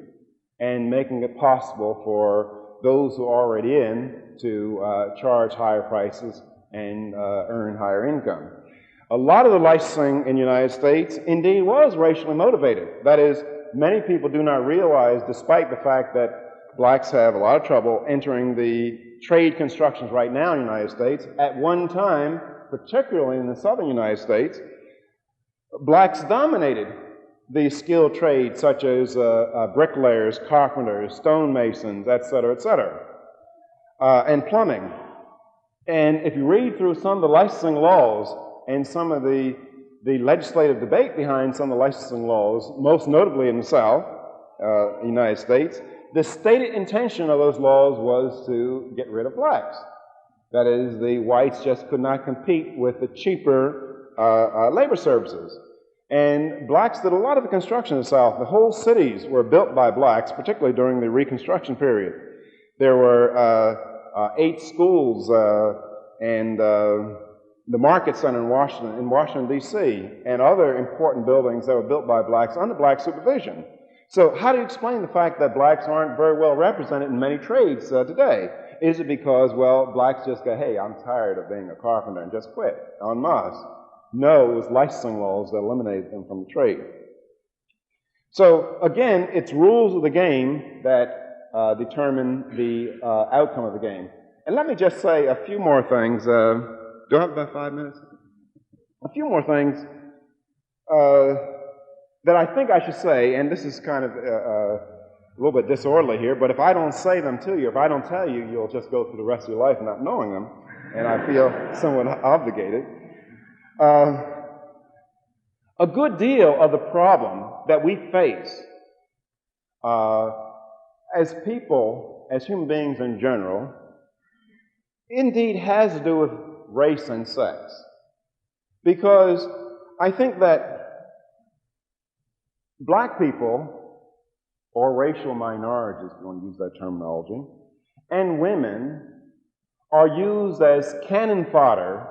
and making it possible for those who are already in to charge higher prices and earn higher income. A lot of the licensing in the United States indeed was racially motivated. That is, many people do not realize, despite the fact that blacks have a lot of trouble entering the trade constructions right now in the United States, at one time, particularly in the southern United States, blacks dominated the skilled trades such as bricklayers, carpenters, stonemasons, et cetera, and plumbing. And if you read through some of the licensing laws and some of the legislative debate behind some of the licensing laws, most notably in the South, United States, the stated intention of those laws was to get rid of blacks. That is, the whites just could not compete with the cheaper labor services. And blacks did a lot of the construction in the South. The whole cities were built by blacks, particularly during the Reconstruction period. There were 8 schools and the Market Center in Washington, D.C., and other important buildings that were built by blacks under black supervision. So how do you explain the fact that blacks aren't very well represented in many trades today? Is it because, well, blacks just go, hey, I'm tired of being a carpenter, and just quit en masse? No, it was licensing laws that eliminated them from the trade. So again, it's rules of the game that determine the outcome of the game. And let me just say a few more things. Do I have about 5 minutes? A few more things that I think I should say, and this is kind of a little bit disorderly here, but if I don't say them to you, if I don't tell you, you'll just go through the rest of your life not knowing them, and I feel somewhat obligated. A good deal of the problem that we face as people, as human beings in general, indeed has to do with race and sex. Because I think that black people, or racial minorities, if you want to use that terminology, and women are used as cannon fodder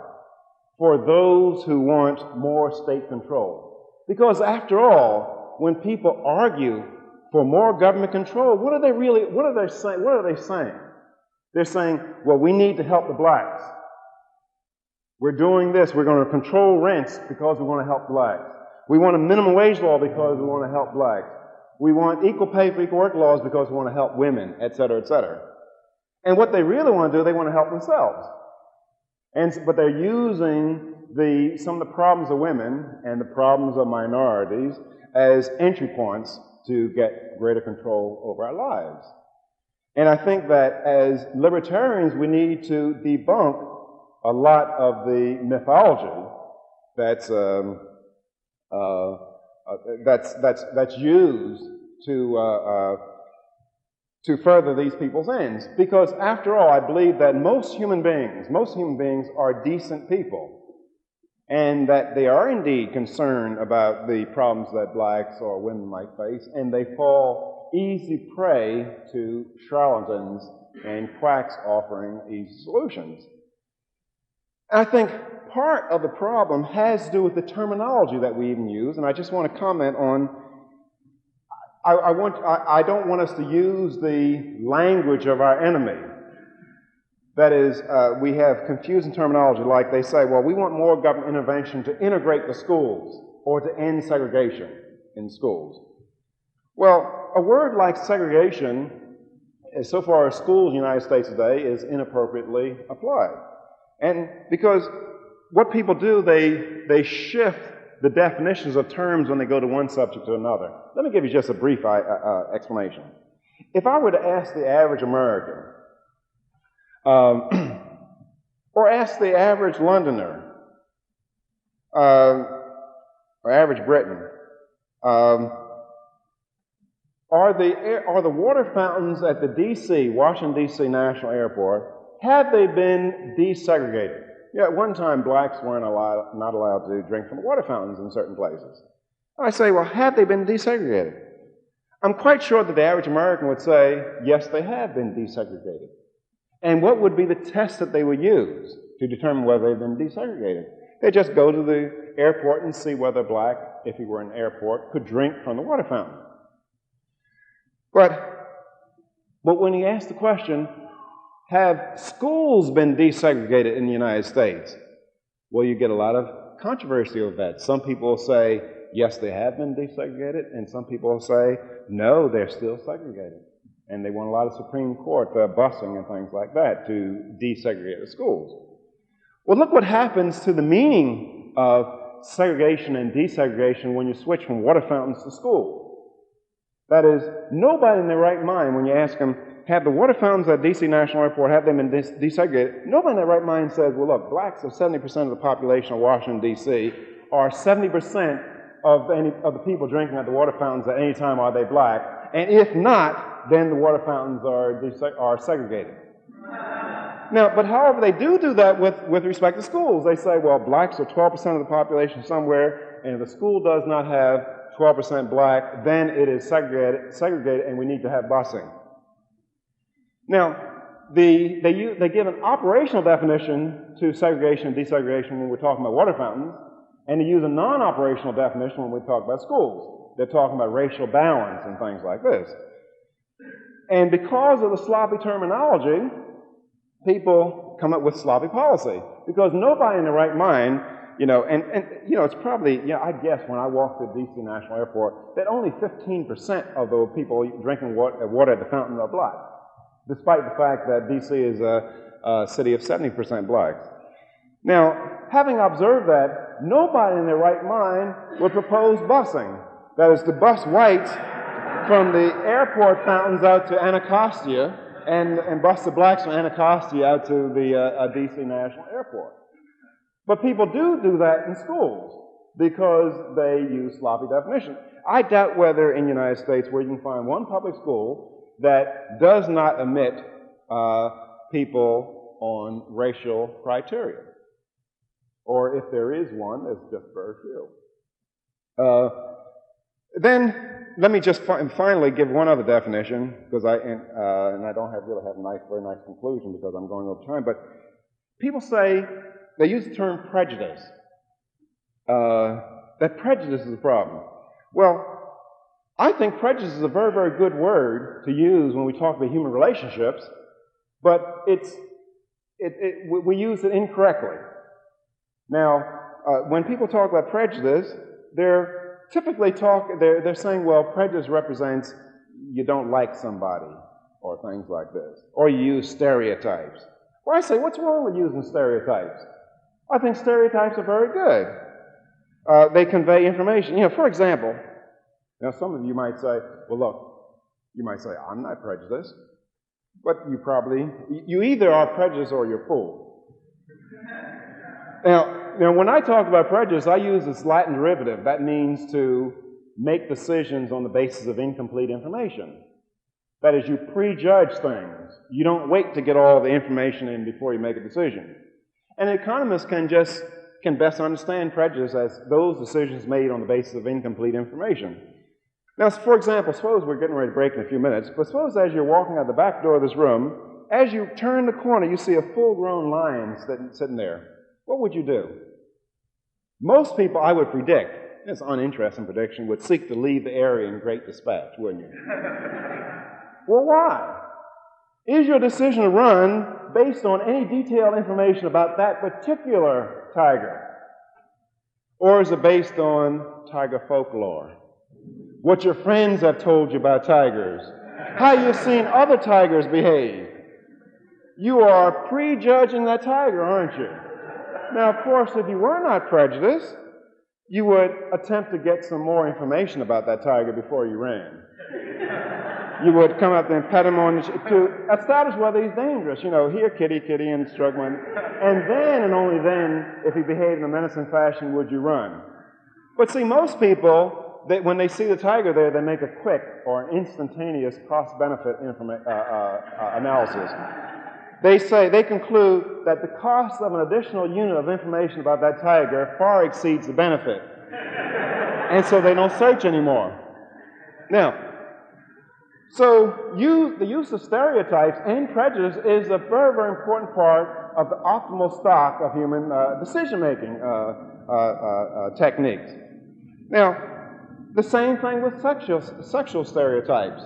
for those who want more state control. Because after all, when people argue for more government control, what are they saying? They're saying, well, we need to help the blacks. We're doing this. We're going to control rents because we want to help blacks. We want a minimum wage law because we want to help blacks. We want equal pay for equal work laws because we want to help women, et cetera, et cetera. And what they really want to do, they want to help themselves. But they're using some of the problems of women and the problems of minorities as entry points to get greater control over our lives. And I think that as libertarians, we need to debunk a lot of the mythology that's used to further these people's ends. Because after all, I believe that most human beings are decent people, and that they are indeed concerned about the problems that blacks or women might face, and they fall easy prey to charlatans and quacks offering easy solutions. I think part of the problem has to do with the terminology that we even use, and I just want to comment on, I don't want us to use the language of our enemy. That is, we have confusing terminology, like they say, well, we want more government intervention to integrate the schools or to end segregation in schools. Well, a word like segregation so far as schools in the United States today, is inappropriately applied. And because what people do, they shift the definitions of terms when they go to one subject to another. Let me give you just a brief explanation. If I were to ask the average American, or ask the average Londoner, or average Briton, are the water fountains at the Washington, D.C. National Airport, have they been desegregated? Yeah, at one time, blacks weren't not allowed to drink from water fountains in certain places. I say, well, have they been desegregated? I'm quite sure that the average American would say, yes, they have been desegregated. And what would be the test that they would use to determine whether they've been desegregated? They just go to the airport and see whether a black, if he were in an airport, could drink from the water fountain. But when you ask the question, have schools been desegregated in the United States? Well, you get a lot of controversy over that. Some people will say, yes, they have been desegregated, and some people will say, no, they're still segregated. And they want a lot of Supreme Court busing and things like that to desegregate the schools. Well, look what happens to the meaning of segregation and desegregation when you switch from water fountains to schools. That is, nobody in their right mind, when you ask them, have the water fountains at D.C. National Airport, have they been desegregated? Nobody in their right mind says, well, look, blacks are 70% of the population of Washington, D.C., or 70% of the people drinking at the water fountains at any time are they black, and if not, then the water fountains are segregated. Now, but however, they do that with respect to schools. They say, well, blacks are 12% of the population somewhere, and if the school does not have 12% black, then it is segregated, and we need to have busing. Now, they give an operational definition to segregation and desegregation when we're talking about water fountains, and they use a non-operational definition when we talk about schools. They're talking about racial balance and things like this. And because of the sloppy terminology, people come up with sloppy policy. Because nobody in their right mind, it's probably, I guess when I walked to D.C. National Airport, that only 15% of the people drinking water at the fountain are black, despite the fact that D.C. is a city of 70% blacks. Now, having observed that, nobody in their right mind would propose busing. That is, to bus whites from the airport fountains out to Anacostia and bus the blacks from Anacostia out to the D.C. National Airport. But people do that in schools because they use sloppy definition. I doubt whether in the United States where you can find one public school that does not admit people on racial criteria. Or if there is one, it's just very few. Then let me just finally give one other definition, because I don't really have a very nice conclusion because I'm going over time. But people say they use the term prejudice. That prejudice is a problem. Well, I think prejudice is a very, very good word to use when we talk about human relationships, but we use it incorrectly. Now, when people talk about prejudice, they're typically they're saying, well, prejudice represents you don't like somebody, or things like this, or you use stereotypes. Well, I say, what's wrong with using stereotypes? I think stereotypes are very good. They convey information. For example, some of you might say, well, look, you might say, I'm not prejudiced, but you either are prejudiced or you're fooled. Now, when I talk about prejudice, I use this Latin derivative. That means to make decisions on the basis of incomplete information. That is, you prejudge things. You don't wait to get all the information in before you make a decision. And economists can best understand prejudice as those decisions made on the basis of incomplete information. Now, for example, suppose we're getting ready to break in a few minutes, but suppose as you're walking out the back door of this room, as you turn the corner, you see a full-grown lion sitting there. What would you do? Most people, I would predict, it's an uninteresting prediction, would seek to leave the area in great dispatch, wouldn't you? Well, why? Is your decision to run based on any detailed information about that particular tiger? Or is it based on tiger folklore? What your friends have told you about tigers? how you've seen other tigers behave. You are prejudging that tiger, aren't you? Now, of course, if you were not prejudiced, you would attempt to get some more information about that tiger before you ran. You would come up there and pet him on to establish whether he's dangerous. You know, here, kitty, kitty, and struggling. And then, and only then, if he behaved in a menacing fashion, would you run. But see, most people, when they see the tiger there, they make a quick or an instantaneous cost-benefit analysis. They conclude that the cost of an additional unit of information about that tiger far exceeds the benefit. And so they don't search anymore. Now, so the use of stereotypes and prejudice is a very, very important part of the optimal stock of human decision-making techniques. Now, the same thing with sexual stereotypes.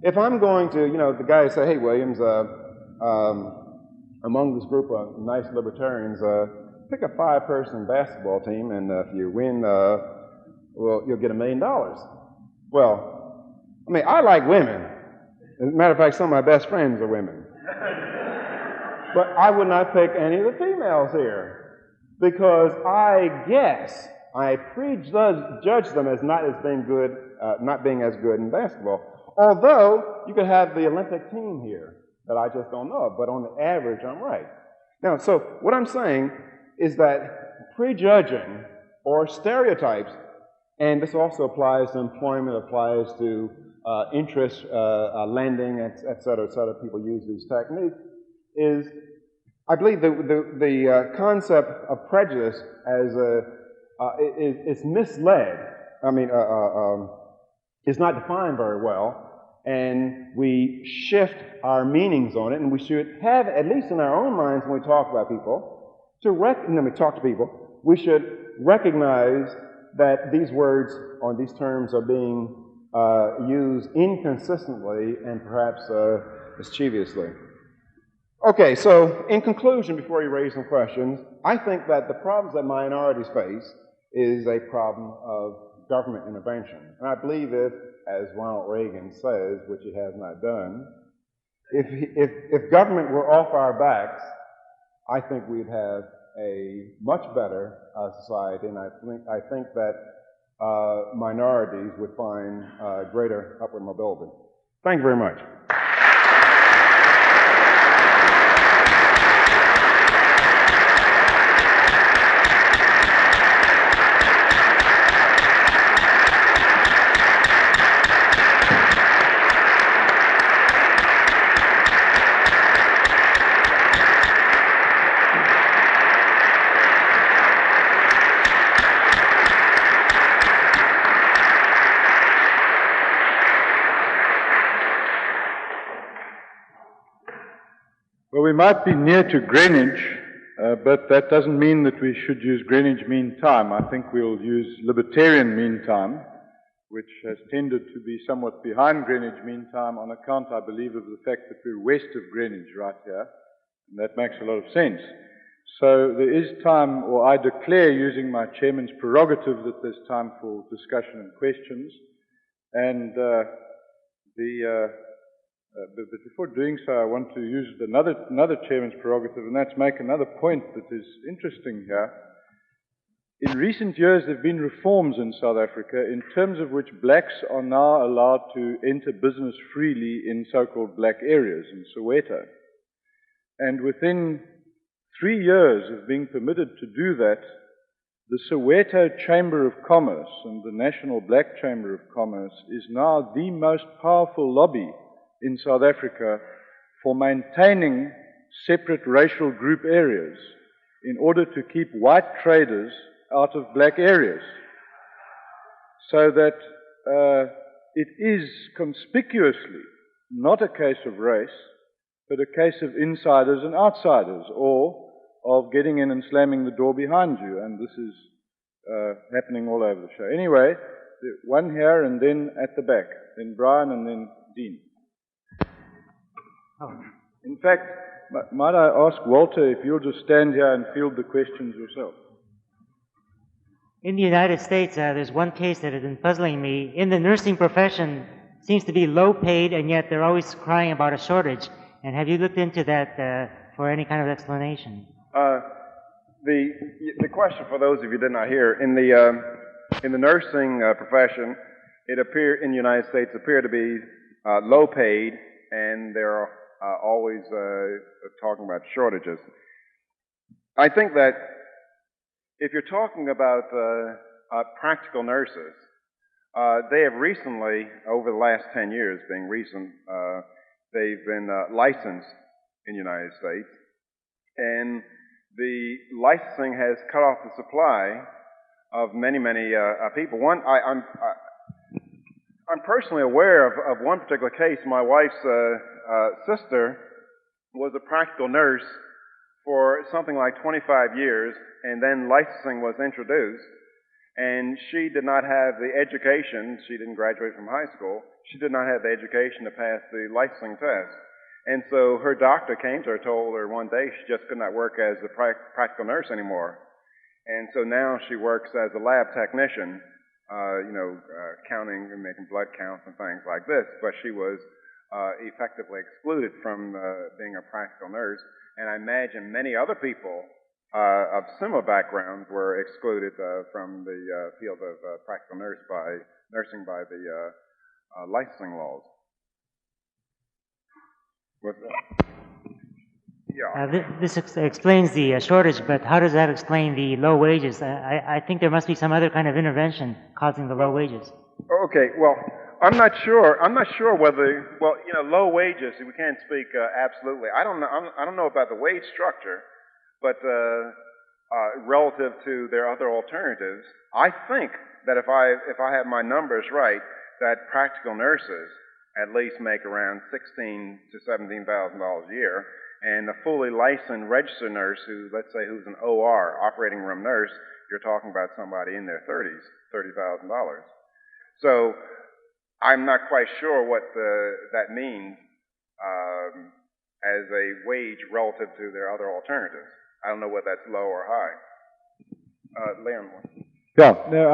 If I'm going to, you know, the guy say, hey, Williams, among this group of nice libertarians, pick a 5-person basketball team, and if you win, well, you'll get $1 million. Well, I mean, I like women. As a matter of fact, some of my best friends are women. But I would not pick any of the females here because I prejudge them as not being as good in basketball. Although you could have the Olympic team here that I just don't know of, but on the average, I'm right. Now, so what I'm saying is that prejudging or stereotypes, and this also applies to employment, applies to interest, lending, et cetera, people use these techniques, is, I believe, the concept of prejudice as is misled. I mean, is not defined very well, and we shift our meanings on it, and we should have, at least in our own minds when we talk about people, we should recognize that these words or these terms are being used inconsistently and perhaps mischievously. Okay, so in conclusion, before you raise some questions, I think that the problems that minorities face is a problem of government intervention. And I believe if, as Ronald Reagan says, which he has not done, if government were off our backs, I think we'd have a much better society, and I think that minorities would find greater upward mobility. Thank you very much. Well, we might be near to Greenwich, but that doesn't mean that we should use Greenwich Mean Time. I think we'll use Libertarian Mean Time, which has tended to be somewhat behind Greenwich Mean Time on account, I believe, of the fact that we're west of Greenwich right here, and that makes a lot of sense. So there is time, or I declare, using my chairman's prerogative, that there's time for discussion and questions. And but before doing so, I want to use another chairman's prerogative, and that's make another point that is interesting here. In recent years, there have been reforms in South Africa in terms of which blacks are now allowed to enter business freely in so-called black areas in Soweto. And within 3 years of being permitted to do that, the Soweto Chamber of Commerce and the National Black Chamber of Commerce is now the most powerful lobby in South Africa for maintaining separate racial group areas in order to keep white traders out of black areas. So that it is conspicuously not a case of race, but a case of insiders and outsiders, or of getting in and slamming the door behind you, and this is happening all over the show. Anyway, one here and then at the back, then Brian and then Dean. In fact, might I ask Walter if you'll just stand here and field the questions yourself? In the United States, there's one case that has been puzzling me. In the nursing profession, seems to be low paid, and yet they're always crying about a shortage. And have you looked into that for any kind of explanation? The question, for those of you who did not hear, in the nursing profession, it appear in the United States appear to be low paid, and they're always talking about shortages. I think that if you're talking about practical nurses, they have recently, over the last 10 years, being recent, they've been licensed in the United States, and the licensing has cut off the supply of many people. I'm personally aware of one particular case. My wife's sister was a practical nurse for something like 25 years, and then licensing was introduced, and she did not have the education. She didn't graduate from high school. She did not have the education to pass the licensing test. And so her doctor came to her, told her one day she just could not work as a practical nurse anymore. And so now she works as a lab technician, counting and making blood counts and things like this. But she was effectively excluded from being a practical nurse. And I imagine many other people of similar backgrounds were excluded from the field of practical nursing by the licensing laws. This explains the shortage, but how does that explain the low wages? I think there must be some other kind of intervention causing the low wages. Okay, well, I'm not sure whether, low wages, we can't speak absolutely. I don't know about the wage structure, but relative to their other alternatives, I think that if I have my numbers right, that practical nurses at least make around $16,000 to $17,000 a year, and a fully licensed registered nurse who's an OR, operating room nurse, you're talking about somebody in their 30s, $30,000. So I'm not quite sure what that means as a wage relative to their other alternatives. I don't know whether that's low or high. Leon. Yeah, no,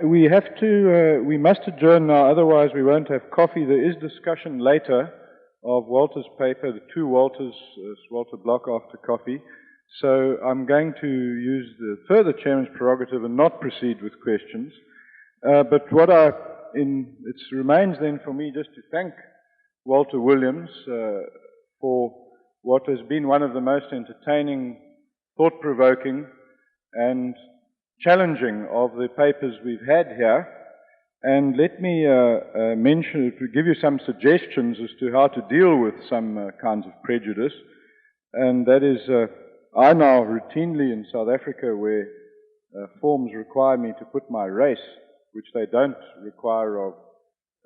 we must adjourn now, otherwise we won't have coffee. There is discussion later of Walter's paper, the two Walters, Walter Block after coffee. So I'm going to use the further chairman's prerogative and not proceed with questions. But it remains then for me just to thank Walter Williams for what has been one of the most entertaining, thought-provoking, and challenging of the papers we've had here. And let me give you some suggestions as to how to deal with some kinds of prejudice. And that is, I now routinely in South Africa, where forms require me to put my race, which they don't require of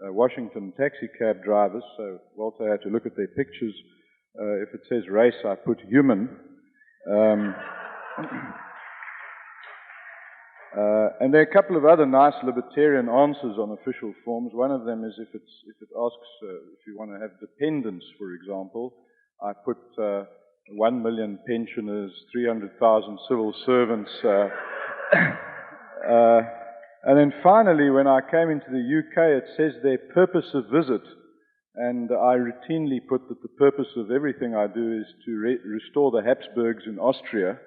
Washington taxi cab drivers, so Walter had to look at their pictures. If it says race, I put human. And there are a couple of other nice libertarian answers on official forms. One of them is if it asks if you want to have dependents, for example, I put 1 million pensioners, 300,000 civil servants. And then finally, when I came into the UK, it says their purpose of visit. And I routinely put that the purpose of everything I do is to restore the Habsburgs in Austria.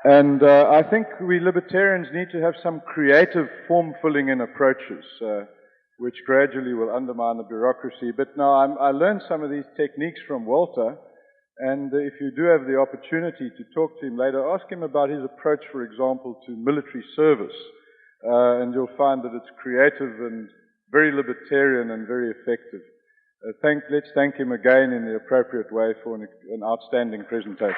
And I think we libertarians need to have some creative form-filling in approaches, which gradually will undermine the bureaucracy. But now I learned some of these techniques from Walter, and if you do have the opportunity to talk to him later, ask him about his approach, for example, to military service. And you'll find that it's creative and very libertarian and very effective. Let's thank him again in the appropriate way for an outstanding presentation.